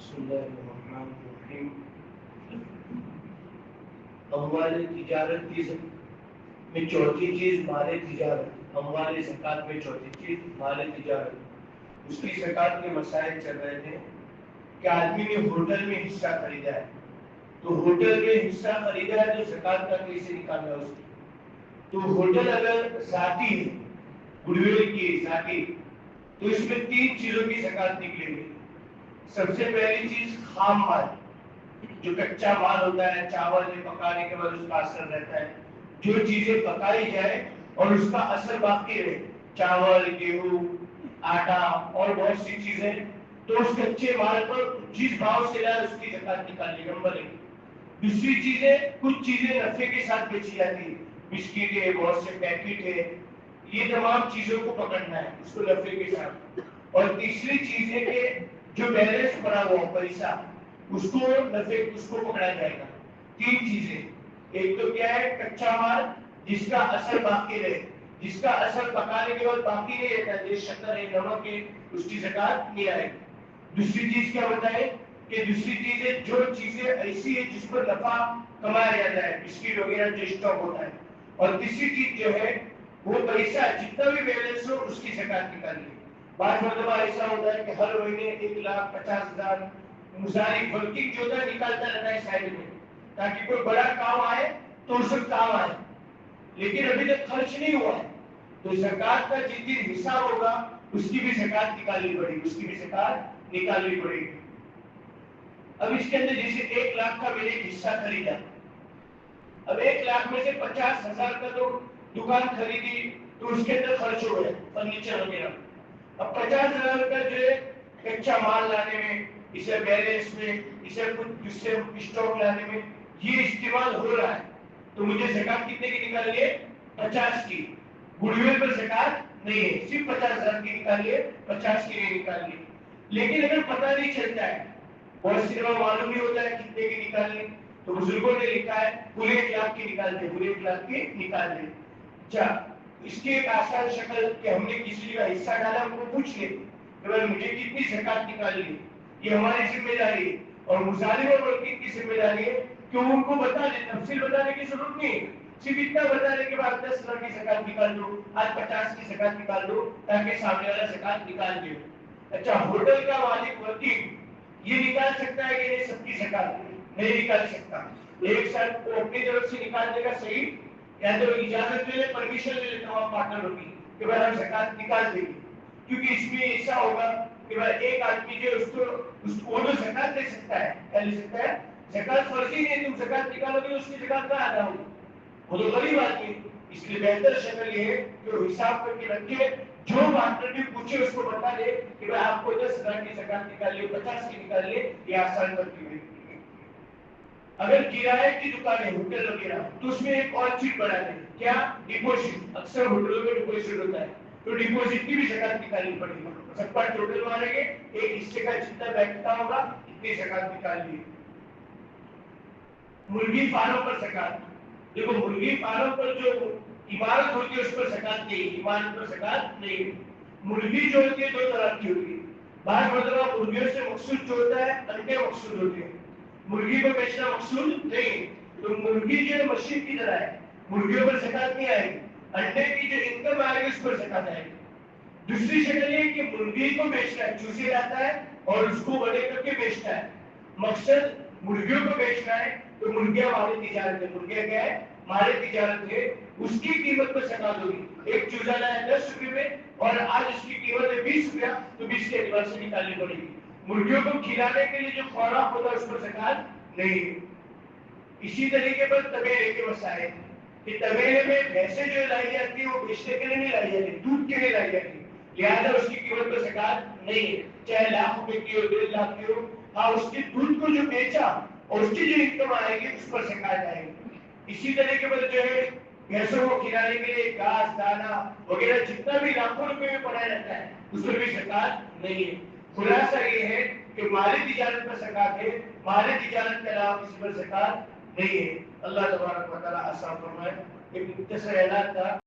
بسم الله الرحمن الرحیم. اموال تجارت میں چوتھی چیز مال تجارت. اموال زکات میں چوتھی چیز مال تجارت. اس کی زکات کے مسائل چل رہے تھے کہ آدمی نے ہوٹل میں حصہ خریدا ہے تو ہوٹل میں حصہ خریدا ہے تو زکات کا کیسے نکالنا اس کی. تو ہوٹل اگر ذاتی ہے, گڈ ول کی ذاتی, تو اس میں تین چیزوں کی زکات نکلے گی. سب سے پہلی چیز خام مال, جو کچا مال ہوتا ہے, چاول پکانے کے بعد اس کا اثر رہتا ہے. جو چیزیں پکائی جائے اور اس کا اثر باقی رہے, چاول, گیہوں, آٹا اور بہت سی چیزیں, تو اس کچے مال پر جس بھاؤ سے لائے اس کی زکات نکالنی. نمبر ایک. دوسری چیزیں, کچھ چیزیں نفع کے ساتھ بیچی جاتی ہیں, بسکٹ ہے, بہت سے پیکٹ ہے, یہ تمام چیزوں کو پکڑنا ہے اس کو نفع کے ساتھ. اور تیسری چیز ہے کہ جو بیلنس پڑا ہوا پیسہ, اس کو نفع, اس کو پکڑا جائے گا. تین چیزیں. ایک تو کیا ہے, کچا مال جس کا اثر باقی رہے, جس کا اثر پکانے کے بعد باقی نہیں رہتا, جیسے شکر ہے, نمک ہے, اس کی زکات نہیں آئے گی. دوسری چیز کیا بتائے کہ دوسری چیز ہے جو چیزیں ایسی ہے جس پر نفع کمایا جاتا ہے, بسکٹ وغیرہ جو اسٹاک ہوتا ہے. اور تیسری چیز جو ہے وہ پیسہ جتنا بھی بیلنس ہو اس کی زکات نکالنی ہے. بعض مرتبہ ایسا ہوتا ہے کہ ہر مہینے 1,50,000 مصارف ورکنگ جو ہوتا ہے نکالتا رہتا ہے سائڈ میں, تاکہ کوئی بڑا کام آئے تو اس وقت کام آئے, لیکن ابھی تک خرچ نہیں ہوا ہے. تو زکات کا جتنی حصہ ہوگا اس کی بھی زکات نکالنی پڑے گی, اس کی بھی زکات نکالنی پڑے گی. اب اس کے اندر جیسے 1,00,000 کا میں نے حصہ خریدا, اب 1,00,000 میں سے 50,000 کا تو دکان خریدی تو اس کے اندر خرچ ہو گیا فرنیچر وغیرہ. اب 50,000 کا جو ہے کچا مال لانے میں, اسے بیلنس میں, اسے کچھ اس سے اسٹاک لانے میں یہ استعمال ہو رہا ہے, تو مجھے زکات کتنے کی نکالنی ہے؟ 50 کی. گڈ ول پر زکات نہیں ہے, صرف 50,000 کی نکالنی ہے, 50 کی نہیں نکالنی. لیکن اگر پتہ نہیں چلتا ہے, بہت سی دفعہ معلوم نہیں ہوتا ہے کتنے کی نکالنی, تو بزرگوں نے لکھا ہے پورے 1,00,000 کی نکال دیں, پورے 1,00,000 کی نکال دیں. اچھا, اس کی ایک آسان شکل کہ ہم نے کسی کا حصہ ڈالا, ان کو پوچھ لیں کہ بھائی مجھے کتنی زکات نکالنی ہے, یہ ہماری ذمہ داری ہے. اور مظالم اور ورکنگ کی ذمہ داری ہے کہ ان کو بتا دیں, تفصیل بتانے کی ضرورت نہیں ہے, صرف اتنا بتانے کے بعد 10,000 کی زکات نکال دو, آج 50 کی زکات نکال دو, تاکہ سامنے والا زکات نکال دے. اچھا, ہوٹل کا مالک ورکنگ یہ نکال سکتا ہے کہ نہیں سب کی زکات؟ نہیں نکال سکتا. ایک ساتھ وہ اپنی طرف سے نکال دے گا, صحیح, یا تو اجازت لے لے, پرمیشن لے لے تمام پارٹنروں کی کہ بھائی ہم زکات نکال دیں گے. کیونکہ اس میں ایسا ہوگا کہ بھائی ایک آدمی جو اس کو وہ زکات دے سکتا ہے, کیا لے سکتا ہے؟ زکات فرضی نہیں, تم زکات نکالو گے اس کی زکات کہاں ادا ہوگی؟ وہ تو غریب آدمی. اس لیے بہتر شکل یہ ہے کہ وہ حساب کر کے رکھے, جو پارٹنر بھی پوچھے اس کو بتا دے کہ بھائی آپ کو 10,000 کی زکات نکالیے, 50 کی نکالیے, یہ آسان کرتی ہوئی. اگر کرائے کی دکان ہے, ہوٹل وغیرہ, تو اس میں ایک اور چیز بڑھا دیں, کیا؟ ڈپوزٹ. اکثر ہوٹلوں میں ڈپوزٹ ہوتا ہے, تو ڈپوزٹ کی بھی زکات نکالنی پڑے گی. سب کا ٹوٹل مانیں گے, ایک حصے کا جتنا بیٹھتا ہوگا اتنی زکات نکالنی. مرغی فارم پر زکات. دیکھو, مرغی فارم پر جو عمارت ہوتی ہے اس پر زکات نہیں, عمارت پر زکات نہیں. مرغی جو ہوتی ہے دو طرح کی ہوتی ہے. بعض مرتبہ مرغیوں سے مقصود جو ہوتا ہے انڈے مقصود ہوتے ہیں, مرغی کو بیچنا مقصود نہیں. تو مرغی جو ہے مشین کی طرح ہے, مرغیوں پر زکات نہیں آئے گی, انڈے کی جو انکم آئے گی اس پر زکات آئے گی. دوسری شکل یہ کہ مرغی کو بیچنا ہے, چوزے لاتا ہے اور اس کو بڑے کر کے بیچتا ہے. مقصد مرغیوں کو بیچنا ہے, تو مرغیاں مالی تجارت ہے. مرغیاں کیا ہے؟ مالی تجارت ہے. اس کی قیمت پر زکات ہوگی. ایک چوزا لایا 10 روپے میں اور آج اس کی قیمت ہے 20 روپیہ, تو 20 کے اعتبار سے نکالنی پڑے گی. مرغیوں کو کھلانے کے لیے جو خوراک ہوتا ہے اس پر زکات نہیں. اسی طریقے پر تبیلے کے مسائل, کہ تبیلے میں بھینسیں جو لائی جاتی ہے وہ بیچنے کے لیے نہیں لائی جاتی, دودھ کے لیے لائی جاتی ہے, لہٰذا اس کی قیمت پر زکات نہیں ہے, چاہے لاکھ روپے کی ہو, 1.5 لاکھ کی ہو. ہاں, اس کے دودھ کو جو بیچا اور اس کی جو انکم آئے گی اس پر زکات آئے گی. اسی طریقے پر جو ہے بھینسوں کو کھلانے کے لیے گھاس, دانا وغیرہ جتنا بھی لاکھوں روپے میں پڑا رہتا ہے اس پر بھی زکات نہیں ہے. خلاصہ یہ ہے کہ مالی تجارت پر زکات ہے, مالی تجارت کے علاوہ کسی پر زکات نہیں ہے. اللہ تبارک و تعالیٰ آسان فرمائے. ایک مختصر اعلان تھا.